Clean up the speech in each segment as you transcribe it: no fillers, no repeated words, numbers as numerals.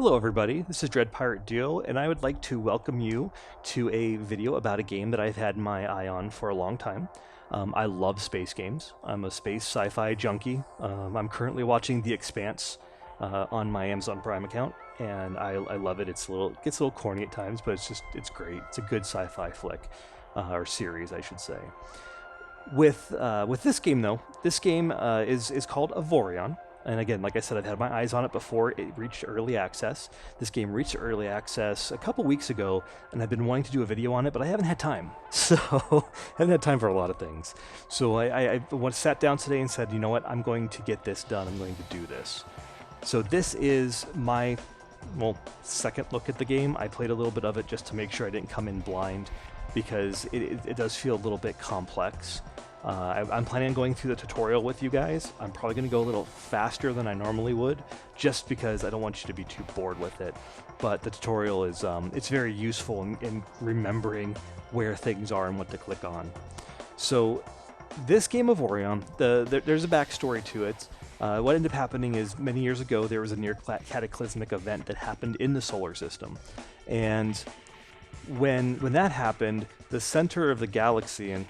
Hello everybody, this is DreadPirateDuo, and I would like to welcome you to a video about a game that I've had my eye on for a long time. I love space games. I'm a space sci-fi junkie. I'm currently watching The Expanse on my Amazon Prime account, and I love it. It gets a little corny at times, but it's great. It's a good sci-fi flick, or series, I should say. With this game though, this game is called Avorion. And again, like I said, I've had my eyes on it before it reached early access. This game reached early access a couple weeks ago, and I've been wanting to do a video on it, but I haven't had time. So, I haven't had time for a lot of things. So I sat down today and said, you know what, I'm going to get this done. I'm going to do this. So this is my, second look at the game. I played a little bit of it just to make sure I didn't come in blind, because it does feel a little bit complex. I'm planning on going through the tutorial with you guys. I'm probably going to go a little faster than I normally would, just because I don't want you to be too bored with it. But the tutorial is it's very useful in remembering where things are and what to click on. So this game of Avorion, there's a backstory to it. What ended up happening is many years ago there was a near cataclysmic event that happened in the solar system, and when that happened, the center of the galaxy and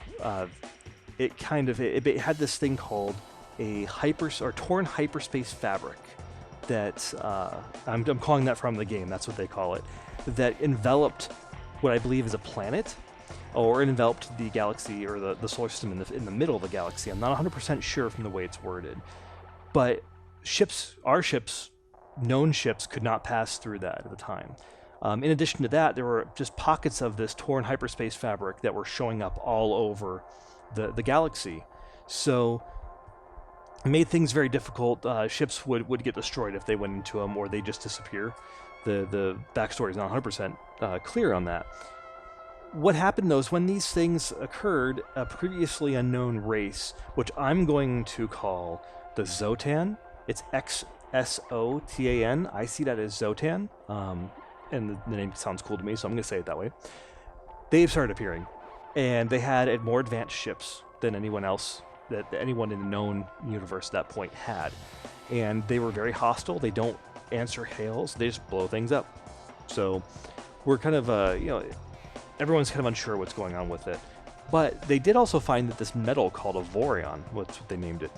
it had this thing called a torn hyperspace fabric that I'm calling that from the game. That's what they call it. That enveloped what I believe is a planet, or it enveloped the galaxy or the solar system in the middle of the galaxy. I'm not 100% sure from the way it's worded, but our ships, known ships, could not pass through that at the time. In addition to that, there were just pockets of this torn hyperspace fabric that were showing up all over the galaxy. So it made things very difficult. Ships would get destroyed if they went into them, or they just disappear. The backstory is not 100% clear on that. What happened though is when these things occurred, a previously unknown race, which I'm going to call the Xsotan. It's Xsotan. I see that as Xsotan. And the name sounds cool to me, so I'm going to say it that way. They've started appearing, and they had more advanced ships than anyone else, that anyone in the known universe at that point had. And they were very hostile. They don't answer hails. They just blow things up. So we're kind of, everyone's kind of unsure what's going on with it. But they did also find that this metal called Avorion, that's what they named it,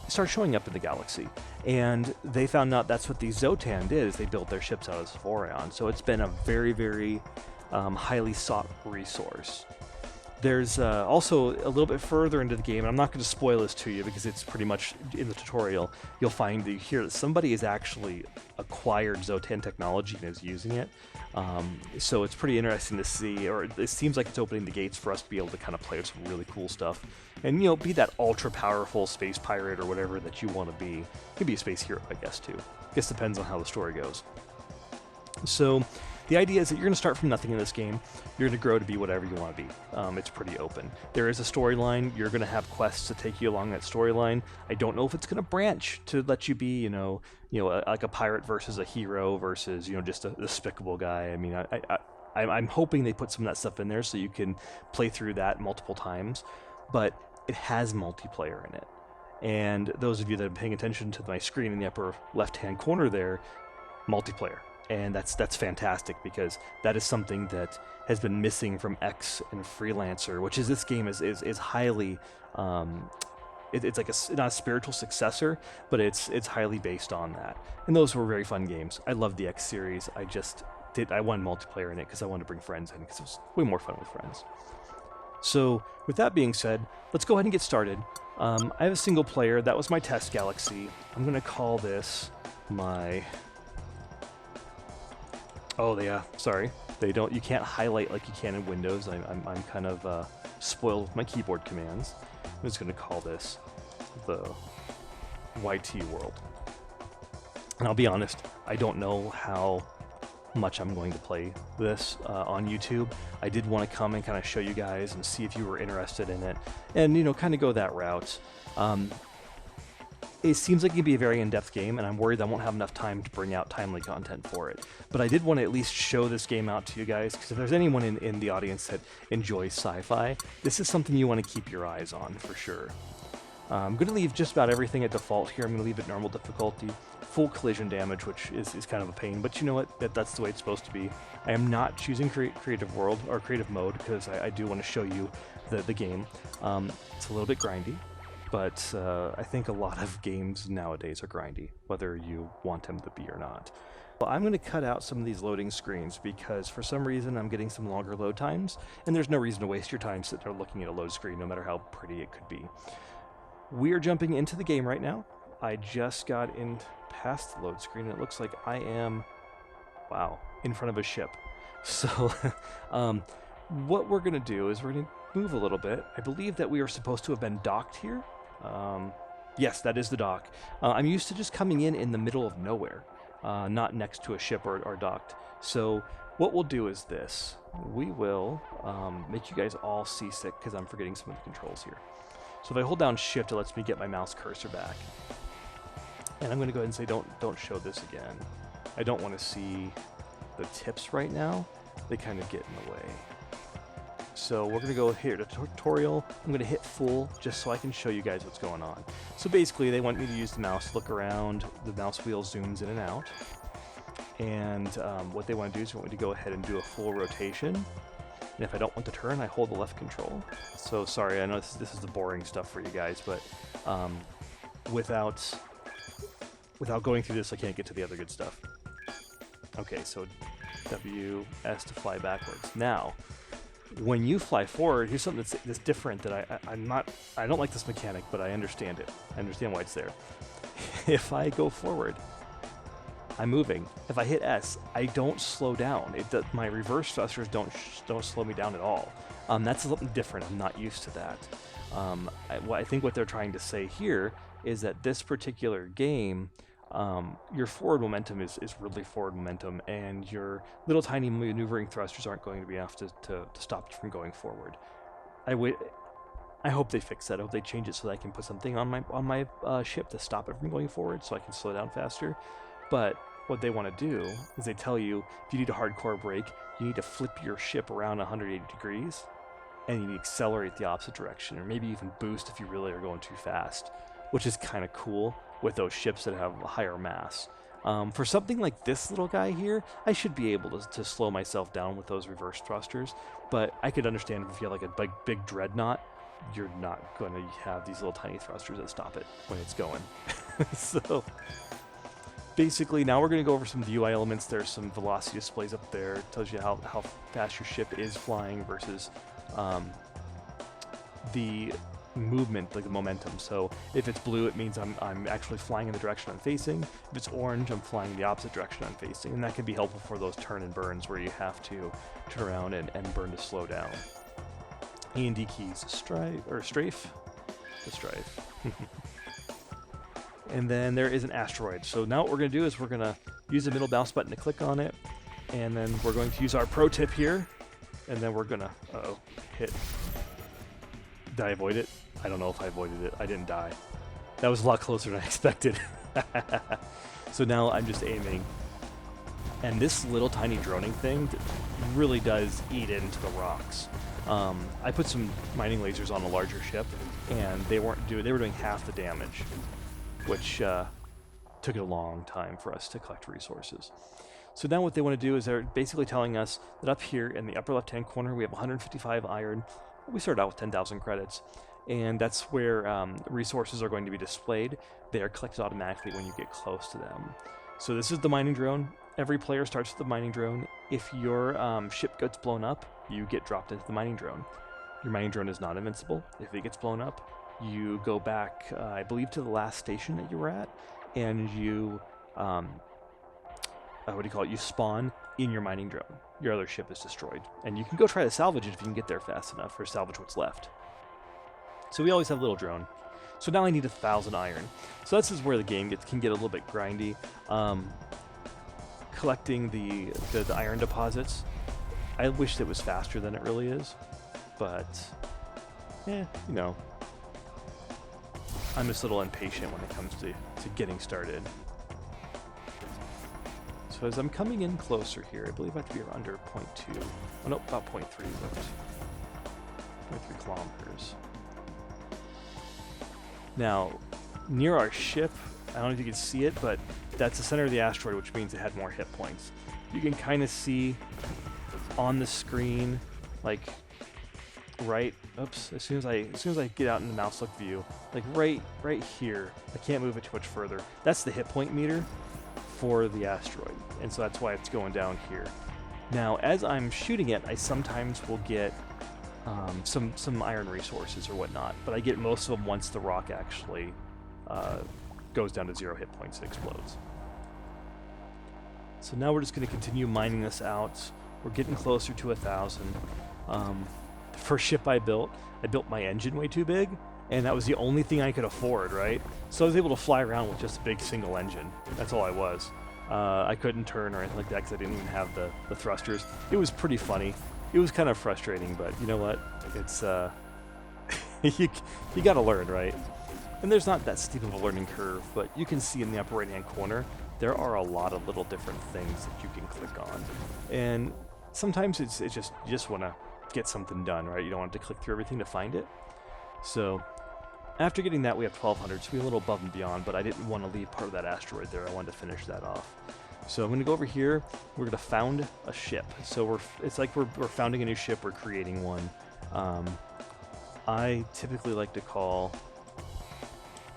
started showing up in the galaxy. And they found out that's what the Xsotan did, is they built their ships out of Avorion. So it's been a very, very highly sought resource. There's also a little bit further into the game, and I'm not going to spoil this to you because it's pretty much in the tutorial. You'll find that somebody has actually acquired Xsotan technology and is using it. So it's pretty interesting to see, or it seems like it's opening the gates for us to be able to kind of play with some really cool stuff. And, be that ultra-powerful space pirate or whatever that you want to be. You could be a space hero, I guess, too. I guess depends on how the story goes. So the idea is that you're going to start from nothing in this game. You're going to grow to be whatever you want to be. It's pretty open. There is a storyline. You're going to have quests to take you along that storyline. I don't know if it's going to branch to let you be, like a pirate versus a hero versus, just a despicable guy. I mean, I'm hoping they put some of that stuff in there so you can play through that multiple times. But it has multiplayer in it. And those of you that are paying attention to my screen in the upper left-hand corner there, multiplayer. And that's fantastic, because that is something that has been missing from X and Freelancer, which is this game is highly, it's like not a spiritual successor, but it's highly based on that. And those were very fun games. I love the X series. I wanted multiplayer in it because I wanted to bring friends in, because it was way more fun with friends. So with that being said, let's go ahead and get started. I have a single player. That was my test galaxy. I'm going to call this my... Oh yeah, sorry. You can't highlight like you can in Windows. I'm kind of spoiled with my keyboard commands. I'm just going to call this the YT world. And I'll be honest, I don't know how much I'm going to play this on YouTube. I did want to come and kind of show you guys and see if you were interested in it, and kind of go that route. It seems like it'd be a very in-depth game, and I'm worried I won't have enough time to bring out timely content for it. But I did want to at least show this game out to you guys, because if there's anyone in the audience that enjoys sci-fi, this is something you want to keep your eyes on for sure. I'm going to leave just about everything at default here. I'm going to leave it normal difficulty, full collision damage, which is kind of a pain, but you know what? That's the way it's supposed to be. I am not choosing creative world or creative mode because I do want to show you the game. It's a little bit grindy, but I think a lot of games nowadays are grindy, whether you want them to be or not. Well, I'm going to cut out some of these loading screens because for some reason I'm getting some longer load times, and there's no reason to waste your time sitting there looking at a load screen, no matter how pretty it could be. We are jumping into the game right now. I just got in past the load screen, and it looks like I am, wow, in front of a ship. So what we're going to do is we're going to move a little bit. I believe that we are supposed to have been docked here. Yes, that is the dock. I'm used to just coming in the middle of nowhere, not next to a ship or docked. So what we'll do is this. We will make you guys all seasick because I'm forgetting some of the controls here. So if I hold down shift, it lets me get my mouse cursor back. And I'm going to go ahead and say don't show this again. I don't want to see the tips right now. They kind of get in the way. So we're going to go here to tutorial. I'm going to hit full just so I can show you guys what's going on. So basically they want me to use the mouse, look around, the mouse wheel zooms in and out. And what they want to do is they want me to go ahead and do a full rotation. And if I don't want to turn, I hold the left control. So sorry, I know this is the boring stuff for you guys, but without going through this, I can't get to the other good stuff. Okay, so WS to fly backwards. Now, when you fly forward, here's something that's different that I don't like this mechanic, but I understand it. I understand why it's there. If I go forward, I'm moving. If I hit S, I don't slow down. My reverse thrusters don't slow me down at all. That's something different. I'm not used to that. I think what they're trying to say here is that this particular game, your forward momentum is really forward momentum, and your little tiny maneuvering thrusters aren't going to be enough to stop you from going forward. I hope they fix that. I hope they change it so that I can put something on my ship to stop it from going forward, so I can slow down faster. But what they want to do is they tell you if you need a hardcore brake, you need to flip your ship around 180 degrees, and you need to accelerate the opposite direction, or maybe even boost if you really are going too fast, which is kind of cool with those ships that have a higher mass. For something like this little guy here, I should be able to slow myself down with those reverse thrusters, but I could understand if you have like a big dreadnought, you're not going to have these little tiny thrusters that stop it when it's going. So basically, now we're going to go over some of the UI elements. There's some velocity displays up there. It tells you how fast your ship is flying versus the movement, like the momentum. So if it's blue, it means I'm actually flying in the direction I'm facing. If it's orange, I'm flying the opposite direction I'm facing. And that can be helpful for those turn and burns where you have to turn around and burn to slow down. A and D keys, strafe. The strafe. And then there is an asteroid. So now what we're going to do is we're going to use the middle mouse button to click on it, and then we're going to use our pro tip here, and then we're going to hit. Did I avoid it? I don't know if I avoided it. I didn't die. That was a lot closer than I expected. So now I'm just aiming, and this little tiny droning thing really does eat into the rocks. I put some mining lasers on a larger ship, and they were doing half the damage, which took a long time for us to collect resources. So now what they want to do is they're basically telling us that up here in the upper left-hand corner we have 155 iron. We started out with 10,000 credits, and that's where resources are going to be displayed. They are collected automatically when you get close to them. So this is the mining drone. Every player starts with the mining drone. If your ship gets blown up, you get dropped into the mining drone. Your mining drone is not invincible. If it gets blown up, you go back, I believe, to the last station that you were at, and you, you spawn in your mining drone. Your other ship is destroyed. And you can go try to salvage it if you can get there fast enough, or salvage what's left. So we always have a little drone. So now I need 1,000 iron. So this is where the game can get a little bit grindy. Collecting the iron deposits, I wish it was faster than it really is, but, you know, I'm just a little impatient when it comes to getting started. So as I'm coming in closer here, I believe I have to be under 0.2. Oh, no, about 0.3. 0.3 kilometers. Now, near our ship, I don't know if you can see it, but that's the center of the asteroid, which means it had more hit points. You can kind of see on the screen, like right, oops, as soon as I get out in the mouse look view, like right here, I can't move it too much further. That's the hit point meter for the asteroid, and so that's why it's going down here. Now, as I'm shooting it, I sometimes will get some iron resources or whatnot, but I get most of them once the rock actually goes down to 0 hit points and explodes. So now we're just going to continue mining this out. We're getting closer to 1,000. The first ship I built my engine way too big, and that was the only thing I could afford, right? So I was able to fly around with just a big single engine. That's all I was. I couldn't turn or anything like that because I didn't even have the thrusters. It was pretty funny. It was kind of frustrating, but you know what? It's you got to learn, right? And there's not that steep of a learning curve, but you can see in the upper right-hand corner, there are a lot of little different things that you can click on. And sometimes it's just, you just want to get something done, right? You don't want to click through everything to find it. So after getting that, we have 1,200, so we're a little above and beyond, but I didn't want to leave part of that asteroid there. I wanted to finish that off. So I'm going to go over here. We're going to found a ship. So it's like we're founding a new ship. We're creating one. I typically like to call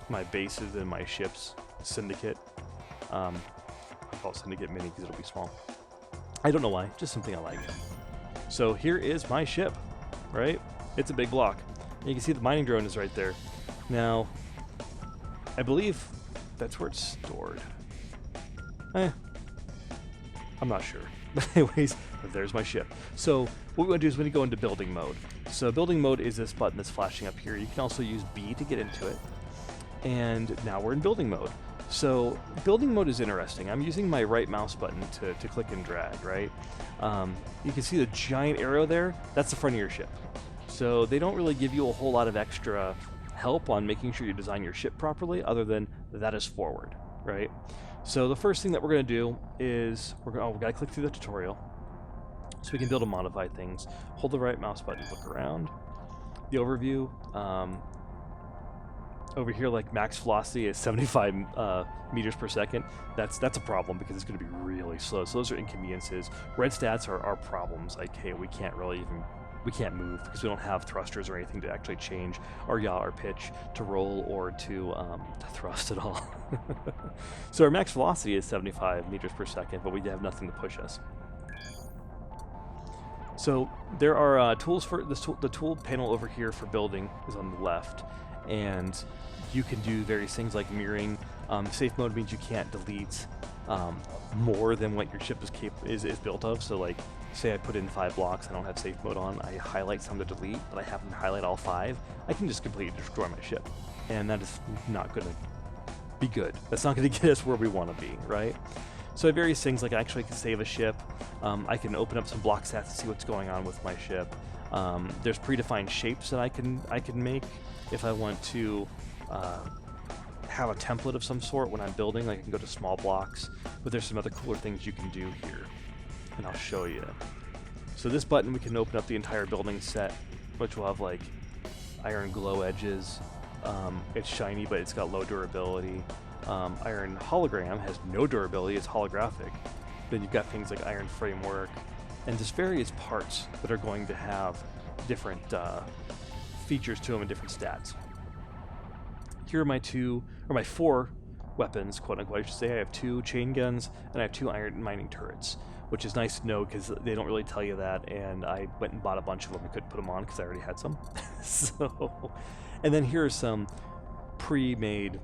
my bases and my ships Syndicate. I call it Syndicate Mini because it'll be small. I don't know why, just something I like. So here is my ship, right? It's a big block. And you can see the mining drone is right there. Now, I believe that's where it's stored. I'm not sure. But anyways, there's my ship. So what we want to do is we go into building mode. So building mode is this button that's flashing up here. You can also use B to get into it. And now we're in building mode. So building mode is interesting. I'm using my right mouse button to click and drag, right? You can see the giant arrow there. That's the front of your ship. So they don't really give you a whole lot of extra help on making sure you design your ship properly, other than that is forward, right? So the first thing that we're going to do is we got to click through the tutorial so we can build and modify things. Hold the right mouse button, look around. The overview. Over here, like max velocity is 75 meters per second. That's a problem because it's going to be really slow. So those are inconveniences. Red stats are problems. Like, hey, we can't move because we don't have thrusters or anything to actually change our yaw or pitch to roll or to thrust at all. So our max velocity is 75 meters per second, but we have nothing to push us. So there are tools for this. The tool panel over here for building is on the left, and you can do various things like mirroring. Safe mode means you can't delete more than what your ship is built of. So like, say I put in 5 blocks, I don't have safe mode on, I highlight some to delete, but I happen to highlight all 5, I can just completely destroy my ship. And that is not going to be good. That's not going to get us where we want to be, right? So I have various things, like I actually can save a ship. I can open up some block stats to see what's going on with my ship. There's predefined shapes that I can make if I want to have a template of some sort when I'm building. Like I can go to small blocks, but there's some other cooler things you can do here, and I'll show you. So this button, we can open up the entire building set, which will have like iron glow edges. It's shiny, but it's got low durability. Iron hologram has no durability, it's holographic. Then you've got things like iron framework, and just various parts that are going to have different features to them and different stats. Here are my 4 weapons, quote unquote, I should say. I have 2 chain guns and I have 2 iron mining turrets, which is nice to know because they don't really tell you that, and I went and bought a bunch of them and couldn't put them on because I already had some. And then here are some pre-made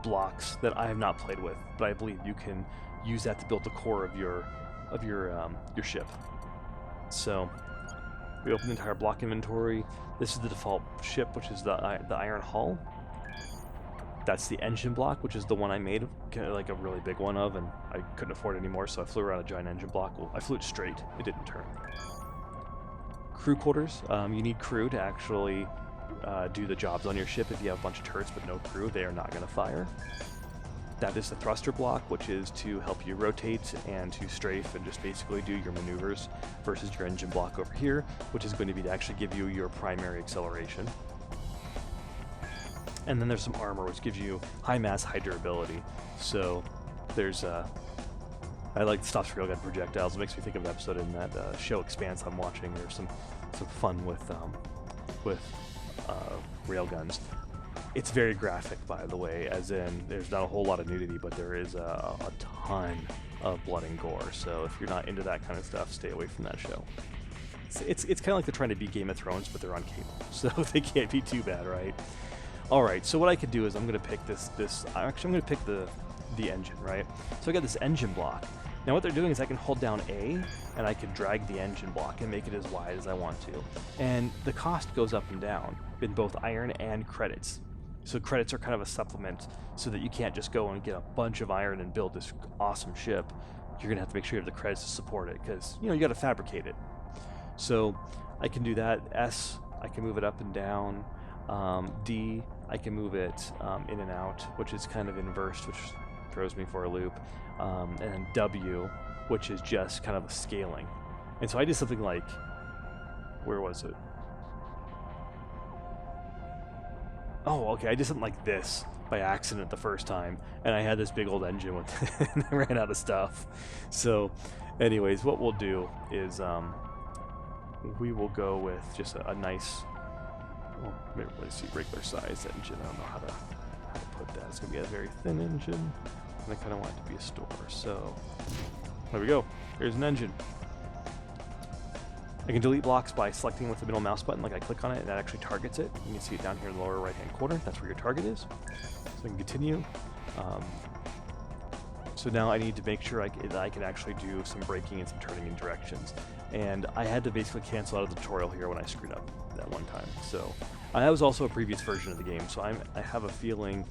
blocks that I have not played with, but I believe you can use that to build the core of your ship. So we open the entire block inventory. This is the default ship, which is the iron hull. That's the engine block, which is the one I made, like a really big one of, and I couldn't afford it anymore, so I flew around a giant engine block. Well, I flew it straight. It didn't turn. Crew quarters. You need crew to actually do the jobs on your ship. If you have a bunch of turrets but no crew, they are not going to fire. That is the thruster block, which is to help you rotate and to strafe and just basically do your maneuvers, versus your engine block over here, which is going to be to actually give you your primary acceleration. And then there's some armor, which gives you high mass, high durability. So there's I like stops railgun projectiles. It makes me think of an episode in that show Expanse I'm watching. There's some fun with railguns. It's very graphic, by the way, as in there's not a whole lot of nudity, but there is a ton of blood and gore. So if you're not into that kind of stuff, stay away from that show. It's kind of like they're trying to be Game of Thrones, but they're on cable, so they can't be too bad, right? All right. So what I could do is I'm going to pick I'm going to pick the engine, right? So I got this engine block. Now what they're doing is I can hold down A, and I can drag the engine block and make it as wide as I want to. And the cost goes up and down in both iron and credits. So credits are kind of a supplement so that you can't just go and get a bunch of iron and build this awesome ship. You're going to have to make sure you have the credits to support it because, you got to fabricate it. So I can do that. S, I can move it up and down. D, I can move it in and out, which is kind of inversed, which throws me for a loop. And then W, which is just kind of the scaling. And so I did something like, where was it? Oh, okay, I did something like this by accident the first time, and I had this big old engine with it, and I ran out of stuff. So, anyways, what we'll do is we will go with just a nice, well, maybe let's see, regular size engine. I don't know how to put that. It's going to be a very thin engine, and I kind of want it to be a store. So, there we go. Here's an engine. I can delete blocks by selecting with the middle mouse button, like I click on it, and that actually targets it. You can see it down here in the lower right-hand corner. That's where your target is. So I can continue. So now I need to make sure I can actually do some braking and some turning in directions. And I had to basically cancel out of the tutorial here when I screwed up that one time. So that was also a previous version of the game, so I have a feeling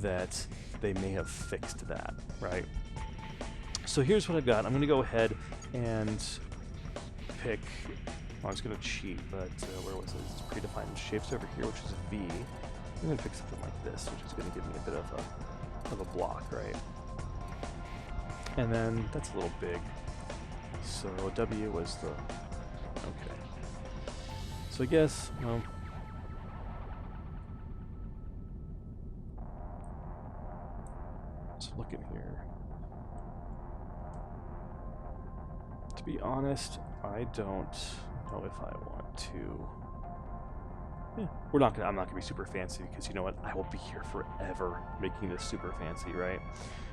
that they may have fixed that, right? So here's what I've got. I'm going to go ahead and pick, well, I was going to cheat, but where was it? It's predefined shapes over here, which is a V. I'm going to pick something like this, which is going to give me a bit of a block, right? And then that's a little big. So W was the, okay. So I guess, well, let's look in here. To be honest, I don't know if I want to. Yeah, I'm not gonna be super fancy because you know what? I will be here forever making this super fancy, right?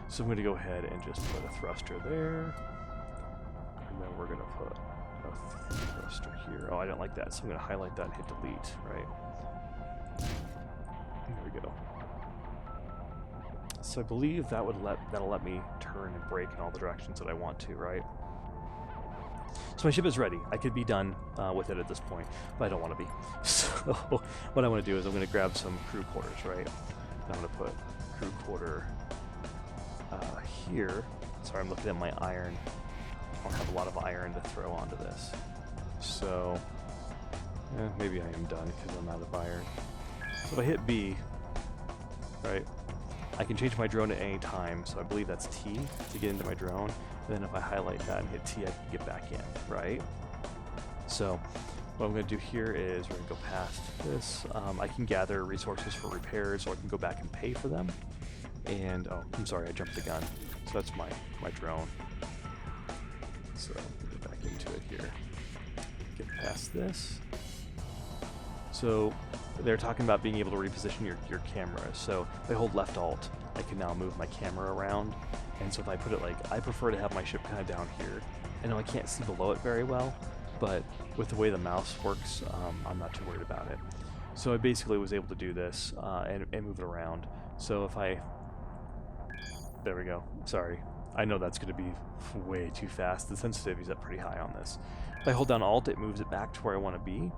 So I'm gonna go ahead and just put a thruster there, and then we're gonna put a thruster here. Oh, I don't like that, so I'm gonna highlight that and hit delete, right? There we go. So I believe that'll let me turn and brake in all the directions that I want to, right? So my ship is ready. I could be done with it at this point, but I don't want to be. So what I want to do is I'm going to grab some crew quarters, right? I'm going to put crew quarter here. Sorry, I'm looking at my iron. I don't have a lot of iron to throw onto this. So maybe I am done because I'm out of iron. So if I hit B, right, I can change my drone at any time. So I believe that's T to get into my drone. Then if I highlight that and hit T, I can get back in, right? So what I'm going to do here is we're going to go past this. I can gather resources for repairs, or I can go back and pay for them. And, oh, I'm sorry, I jumped the gun. So that's my drone. So get back into it here. Get past this. So they're talking about being able to reposition your camera. So if I hold left alt, I can now move my camera around. And so if I put it like, I prefer to have my ship kind of down here. I know I can't see below it very well, but with the way the mouse works, I'm not too worried about it. So I basically was able to do this and move it around. So if there we go. Sorry. I know that's going to be way too fast. The sensitivity's up pretty high on this. If I hold down alt, it moves it back to where I want to be,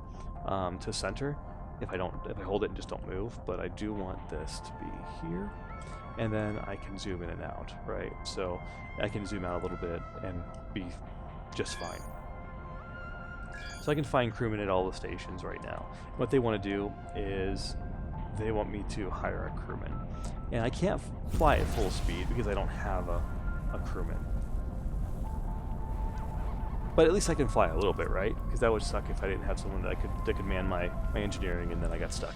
to center. If I hold it and just don't move, but I do want this to be here. And then I can zoom in and out, right? So I can zoom out a little bit and be just fine. So I can find crewmen at all the stations right now. What they want to do is they want me to hire a crewman. And I can't fly at full speed because I don't have a crewman. But at least I can fly a little bit, right? Because that would suck if I didn't have someone that could man my engineering and then I got stuck.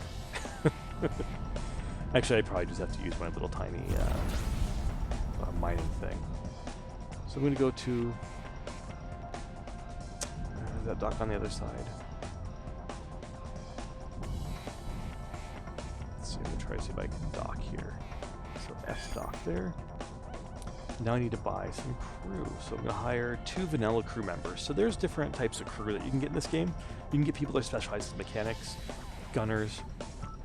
Actually, I probably just have to use my little tiny mining thing. So I'm going to go to that dock on the other side. Let's see, I'm going to try to see if I can dock here. So F dock there. Now I need to buy some crew. So I'm going to hire 2 vanilla crew members. So there's different types of crew that you can get in this game. You can get people that are specialized in mechanics, gunners,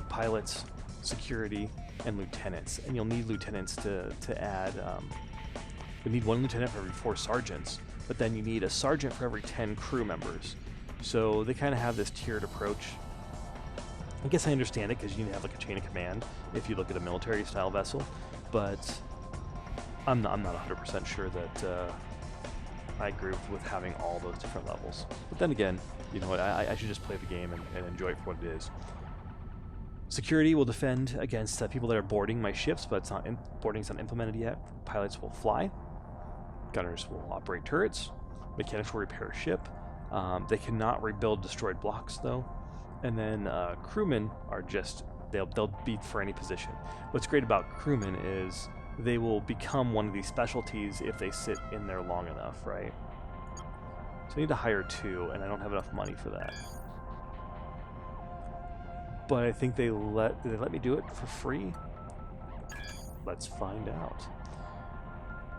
pilots, security, and lieutenants. And you'll need lieutenants to add. You need 1 lieutenant for every 4 sergeants, but then you need a sergeant for every 10 crew members. So they kind of have this tiered approach. I guess I understand it because you have like a chain of command if you look at a military style vessel, but I'm not 100% sure that I agree with having all those different levels. But then again, you know what, I should just play the game and enjoy it for what it is. Security will defend against people that are boarding my ships, but boarding's not implemented yet. Pilots will fly. Gunners will operate turrets. Mechanics will repair a ship. They cannot rebuild destroyed blocks, though. And then crewmen are just, they'll be for any position. What's great about crewmen is they will become one of these specialties if they sit in there long enough, right? So I need to hire 2, and I don't have enough money for that. But I think did they let me do it for free? Let's find out.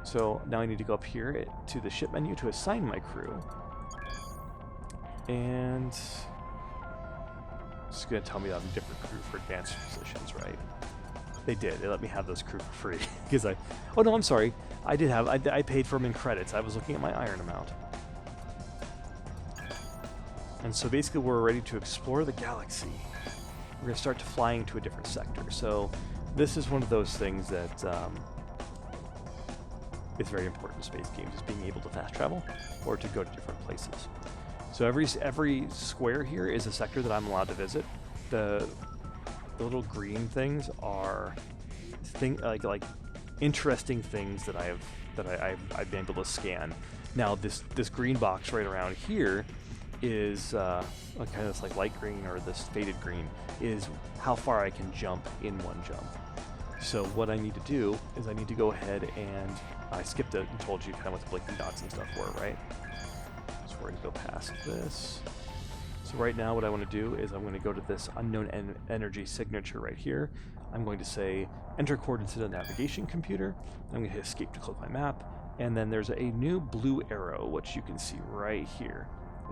So now I need to go up here to the ship menu to assign my crew. And it's going to tell me that I'm a different crew for advanced positions, right? They did. They let me have those crew for free. Because oh no, I'm sorry. I paid for them in credits. I was looking at my iron amount. And so basically we're ready to explore the galaxy. We're going to start flying to a different sector. So this is one of those things that is very important in space games, is being able to fast travel or to go to different places. So every square here is a sector that I'm allowed to visit. The little green things are like interesting things that I've been able to scan. Now this green box right around here is kind of this like light green, or this faded green, is how far I can jump in one jump. So what I need to do is I need to go ahead and I skipped it and told you kind of what the blinking dots and stuff were, right? So we're going to go past this. So right now what I want to do is I'm going to go to this unknown energy signature right here. I'm going to say enter coordinates into the navigation computer. I'm going to hit escape to close my map. And then there's a new blue arrow, which you can see right here.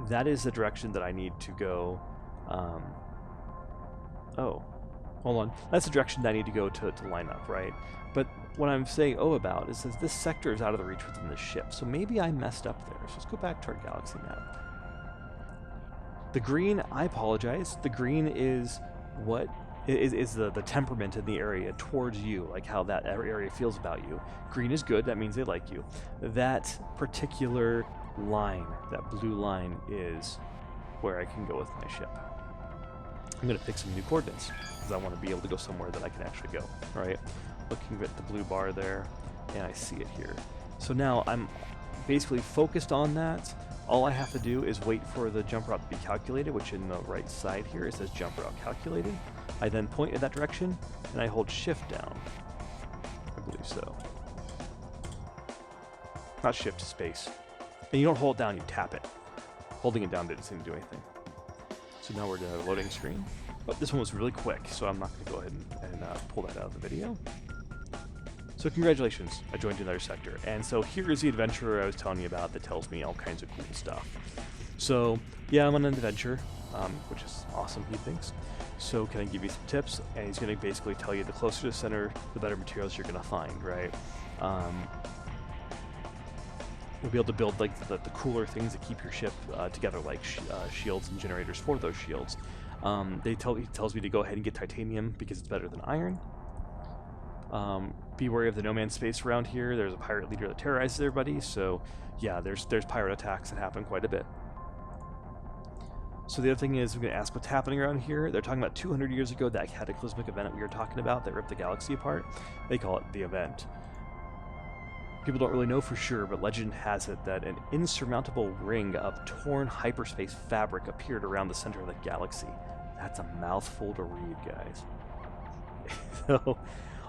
That is the direction that I need to go. Oh, hold on. That's the direction that I need to go to line up, right? But what I'm saying about is that this sector is out of the reach within the ship. So maybe I messed up there. So let's go back to our galaxy map. The green, I apologize. The green is what is the temperament in the area towards you, like how that area feels about you. Green is good. That means they like you. That particular line, that blue line, is where I can go with my ship. I'm going to pick some new coordinates because I want to be able to go somewhere that I can actually go, right? Looking at the blue bar there, and I see it here. So now I'm basically focused on that. All I have to do is wait for the jump route to be calculated, which in the right side here it says jump route calculated. I then point in that direction, and I hold shift down. I believe so. Not shift, space. And you don't hold it down, you tap it. Holding it down didn't seem to do anything. So now we're to the loading screen. But this one was really quick, so I'm not going to go ahead and pull that out of the video. So congratulations, I joined another sector. And so here is the adventurer I was telling you about that tells me all kinds of cool stuff. So yeah, I'm on an adventure, which is awesome, he thinks. So can I give you some tips? And he's going to basically tell you the closer to the center, the better materials you're going to find, right? You'll be able to build like the cooler things that keep your ship together, like shields and generators for those shields. He tells me to go ahead and get titanium because it's better than iron. Be wary of the no man's space around here. There's a pirate leader that terrorizes everybody, so yeah, there's pirate attacks that happen quite a bit. So the other thing is, I'm going to ask what's happening around here. They're talking about 200 years ago, that cataclysmic event that we were talking about that ripped the galaxy apart. They call it the event. People don't really know for sure, but legend has it that an insurmountable ring of torn hyperspace fabric appeared around the center of the galaxy. That's a mouthful to read, guys. So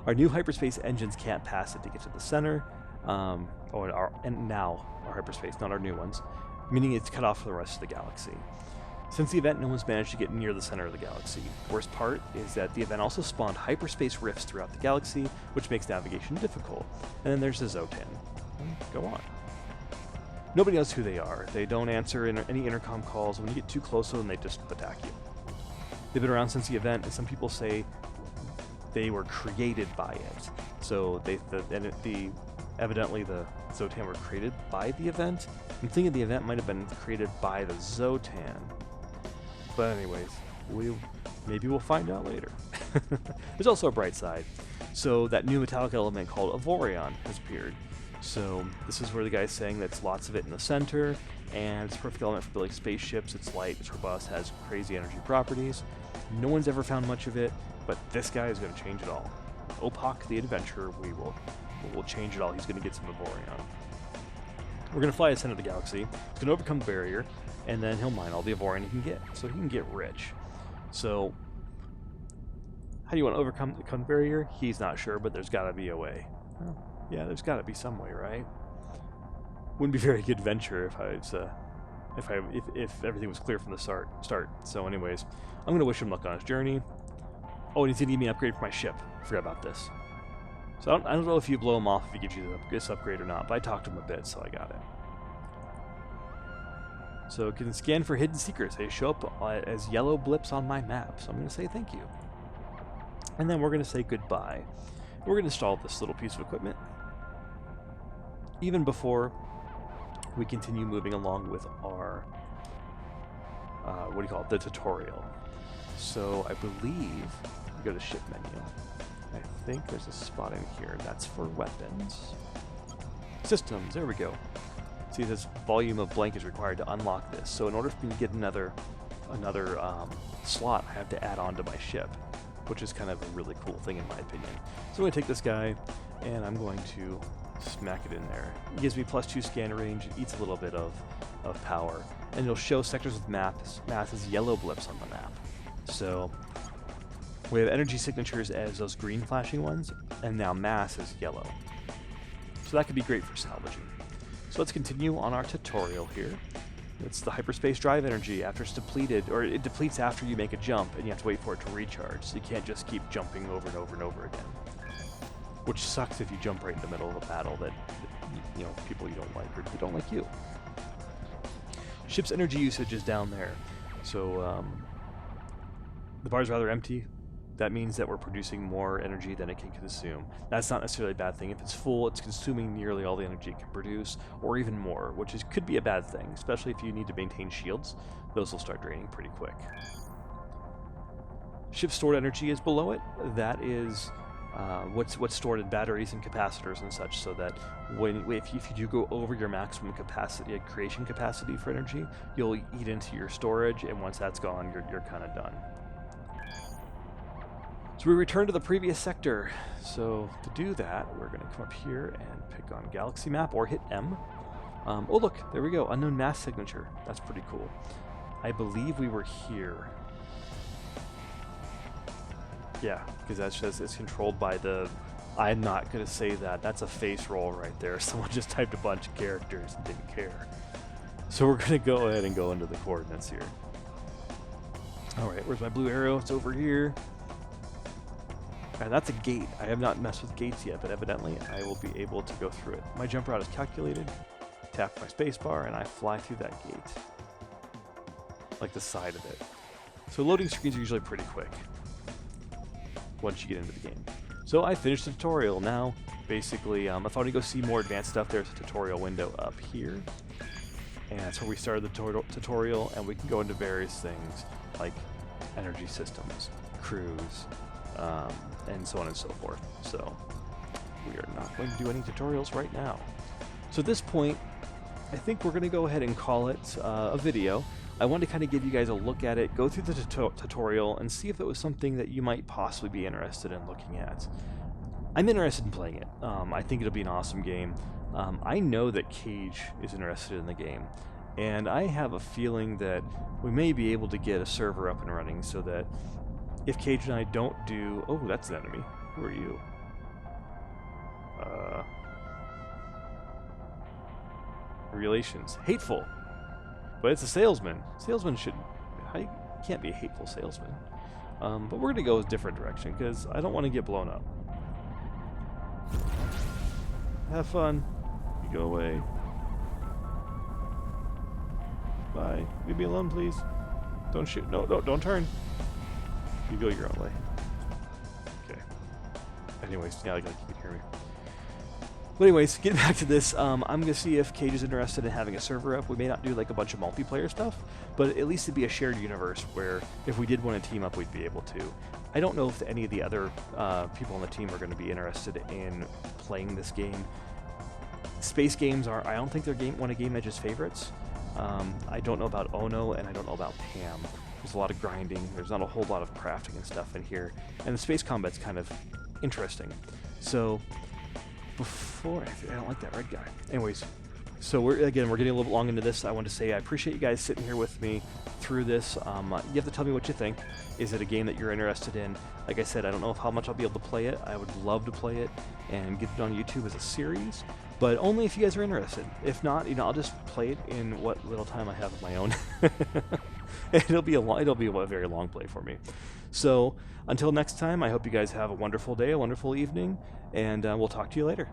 our new hyperspace engines can't pass it to get to the center. And now our hyperspace, not our new ones, meaning it's cut off from the rest of the galaxy. Since the event, no one's managed to get near the center of the galaxy. Worst part is that the event also spawned hyperspace rifts throughout the galaxy, which makes navigation difficult. And then there's the Xsotan. Go on. Nobody knows who they are. They don't answer any intercom calls. When you get too close to them, they just attack you. They've been around since the event, and some people say they were created by it. So evidently the Xsotan were created by the event. I'm thinking the event might have been created by the Xsotan. But anyways, maybe we'll find out later. There's also a bright side. So that new metallic element called Avorion has appeared. So this is where the guy's saying that's lots of it in the center, and it's a perfect element for building spaceships. It's light, it's robust, has crazy energy properties. No one's ever found much of it, but this guy is going to change it all. Opak the adventurer, we'll change it all. He's going to get some Avorion. We're going to fly to the center of the galaxy. He's going to overcome the barrier, and then he'll mine all the Avorion he can get, so he can get rich. So, how do you want to overcome the barrier? He's not sure, but there's got to be a way. Well, yeah, there's got to be some way, right? Wouldn't be a very good venture if everything was clear from the start. So, anyways, I'm going to wish him luck on his journey. Oh, and he's going to give me an upgrade for my ship. I forgot about this. So I don't know if you blow him off if he gives you this upgrade or not, but I talked to him a bit, so I got it. So it can scan for hidden secrets. They show up as yellow blips on my map, so I'm going to say thank you. And then we're going to say goodbye. We're going to install this little piece of equipment. Even before we continue moving along with our, the tutorial. So I believe we go to ship menu. I think there's a spot in here. That's for weapons. Systems, there we go. See, this volume of blank is required to unlock this. So in order for me to get another slot, I have to add on to my ship, which is kind of a really cool thing in my opinion. So I'm going to take this guy, and I'm going to smack it in there. It gives me +2 scan range, it eats a little bit of power, and it'll show sectors with mass as yellow blips on the map. So we have energy signatures as those green flashing ones, and now mass is yellow. So that could be great for salvaging. So let's continue on our tutorial here. It's the hyperspace drive energy. After it's depleted, or it depletes after you make a jump, and you have to wait for it to recharge. So you can't just keep jumping over and over and over again. Which sucks if you jump right in the middle of a battle that, people you don't like or who don't like you. Ship's energy usage is down there. So the bar is rather empty. That means that we're producing more energy than it can consume. That's not necessarily a bad thing. If it's full, it's consuming nearly all the energy it can produce, or even more, which could be a bad thing, especially if you need to maintain shields. Those will start draining pretty quick. Ship's stored energy is below it. That is what's stored in batteries and capacitors and such, so that if you do go over your maximum capacity, creation capacity for energy, you'll eat into your storage, and once that's gone, you're kind of done. So we return to the previous sector. So to do that, we're going to come up here and pick on Galaxy Map, or hit M. Oh look, there we go, unknown mass signature. That's pretty cool. I believe we were here. Yeah, because that says it's controlled by the... I'm not going to say that. That's a face roll right there. Someone just typed a bunch of characters and didn't care. So we're going to go ahead and go into the coordinates here. Alright, where's my blue arrow? It's over here. And that's a gate. I have not messed with gates yet, but evidently I will be able to go through it. My jump route is calculated. Tap my spacebar, and I fly through that gate. Like the side of it. So loading screens are usually pretty quick once you get into the game. So I finished the tutorial. Now, basically, if I want to go see more advanced stuff, there's a tutorial window up here. And that's where we started the tutorial, and we can go into various things like energy systems, crews, and so on and so forth. So we are not going to do any tutorials right now. So at this point, I think we're going to go ahead and call it a video. I wanted to kind of give you guys a look at it, go through the tutorial, and see if it was something that you might possibly be interested in looking at. I'm interested in playing it. I think it'll be an awesome game. I know that Cage is interested in the game, and I have a feeling that we may be able to get a server up and running so that if Cage and I don't do... Oh, that's an enemy. Who are you? Relations. Hateful. But it's a salesman. Salesman shouldn't... You can't be a hateful salesman. But we're going to go a different direction, because I don't want to get blown up. Have fun. You go away. Bye. Leave me alone, please. Don't shoot. No, don't turn. You go your own way. Okay. Anyways, yeah, like you can hear me. But anyways, getting back to this, I'm going to see if Cage is interested in having a server up. We may not do like a bunch of multiplayer stuff, but at least it'd be a shared universe where if we did want to team up, we'd be able to. I don't know if any of the other people on the team are going to be interested in playing this game. Space games are, I don't think they're one of Game Edge's favorites. I don't know about Ono, and I don't know about Pam. There's a lot of grinding, there's not a whole lot of crafting and stuff in here, and the space combat's kind of interesting. So, before... I don't like that red guy. Anyways, so we're getting a little bit long into this. I want to say I appreciate you guys sitting here with me through this. You have to tell me what you think. Is it a game that you're interested in? Like I said, I don't know how much I'll be able to play it. I would love to play it and get it on YouTube as a series, but only if you guys are interested. If not, I'll just play it in what little time I have of my own. It'll be a very long play for me. So until next time, I hope you guys have a wonderful day, a wonderful evening, and we'll talk to you later.